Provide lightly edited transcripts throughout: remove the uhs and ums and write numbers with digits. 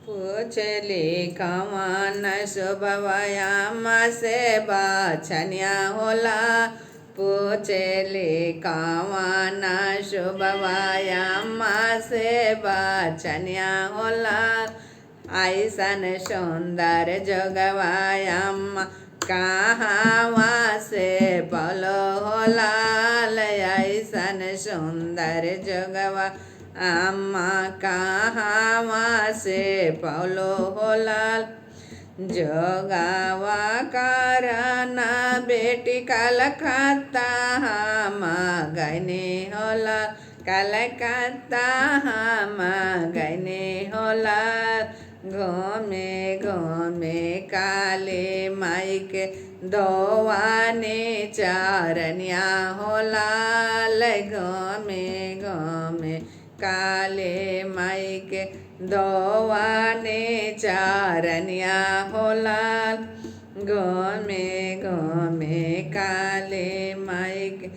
पूछली कवन शुभ व्यायाम से बचनिया होला। पूछली कवन शुभ व्यायाम से बचनिया होला। ऐसन सुंदर जोग व्यायाम कहवा से पलो होला। ऐसन सुंदर जोगवा अम्मा कहवा से पौलो होला। जोगवा करना बेटी कलकत्ता हम गईनी होला। कलकत्ता हम गईनी होला। घूमे घूमे काली माई के दोवानी चरनिया होला। घूमे घूमे काली माई के दोवानी चरनिया होला। घूमे घूमे काली माई के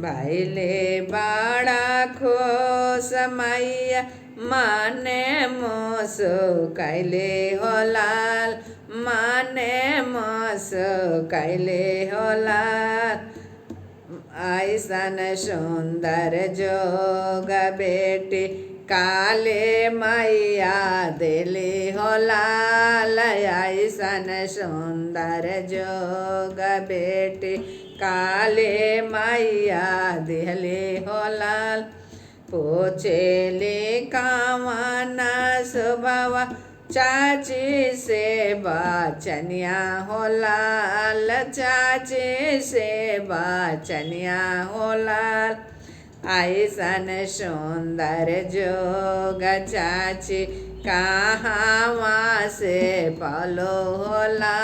भैले बड़ा खुश मैया माने मोसो कैले होला। माने मोसो कैले होला। ऐसन सुंदर जोग बेटी काले मैया दिली होला। ऐसन सुंदर जोग बेटी काले मैया दिली होला। पूछली कवन शुभवा चाची से बचनिया होला। चाची से बचनिया होला। ऐसन सुंदर जोग चाची कहवा से पलो होला।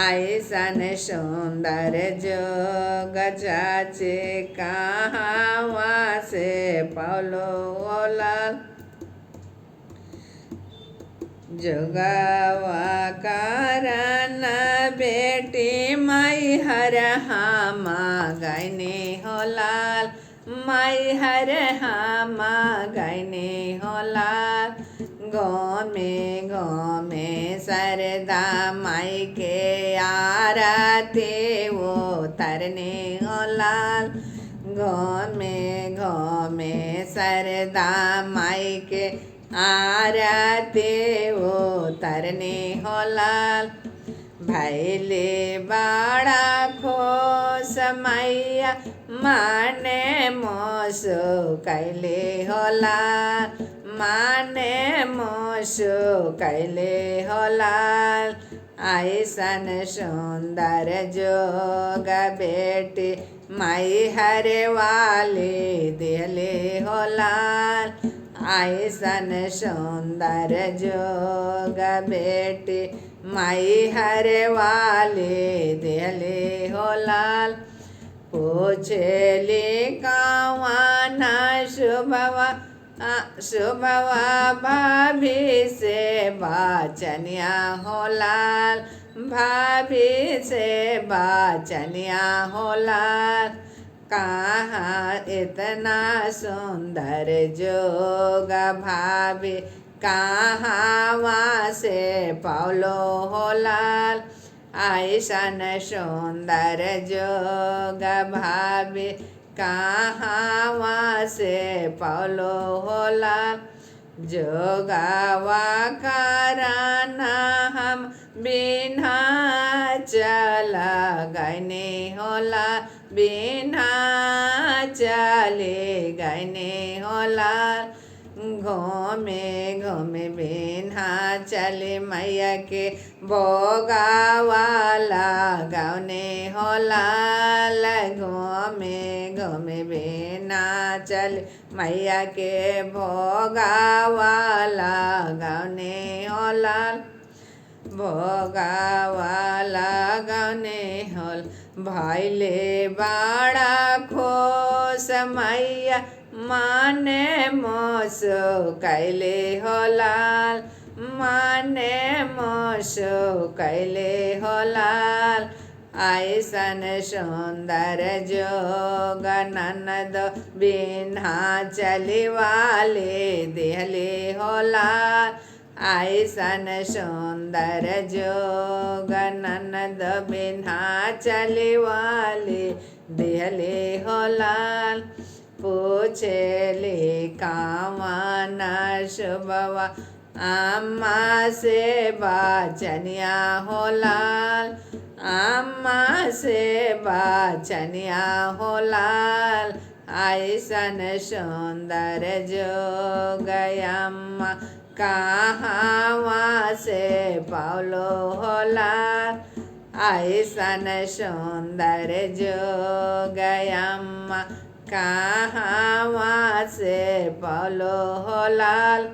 ऐसन सुंदर जोग चाची कहवा से पलो होला। जोगवा करन बेटी माई हर हम गईनी होला। माई हर हम गईनी होला। घूमे घूमे सरदा माई के आरती उतरने होला। घूमे घूमे सरदा माई के आरती उतरने होला। भैले बड़ा खुश मैया माने मोसो कैले होला। माने मोसो कैले होला। ऐसन सुंदर जोग बेटी माई हरे वाली दिले होला। ऐसन सुंदर जोग बेटी माई हरे वाली दिले होला। पूछली कवन शुभवा भाभी से बचनिया होला। भाभी से बचनिया होला। कहाँ इतना सुंदर जोग भाभी कहवा से पौलो होला। ऐसन सुंदर जोग भाभी कहवा से पौलो होला। जोगवा करना हम बिना चला गईनी होला। बिना चले गईनी होला। घूमे घूमे बिना चले मैया के भोगावाला गौने होला। घूमे घूमे बिना चले मैया के भोगावाला गौने होला। भोगावाला गौने होल भैले बड़ा खुश मैया माने मोसो कैले होला। माने मोसो कैले होला। ऐसन सुंदर जोग ननद बिन्हा चली वाले देहले होला। ऐसन सुंदर जोग ननद बिन्हा चली वाली दिहले हो लाल। पूछेली कामन शुभवा अम्मा से बचनिया हो लाल। अम्मा से बचनिया हो लाल। ऐसन सुंदर जोग अम्मा कहाँ से पावलो हो लाल। ऐसन सुंदर जोग अम्मा कहाँ से पावलो हो लाल।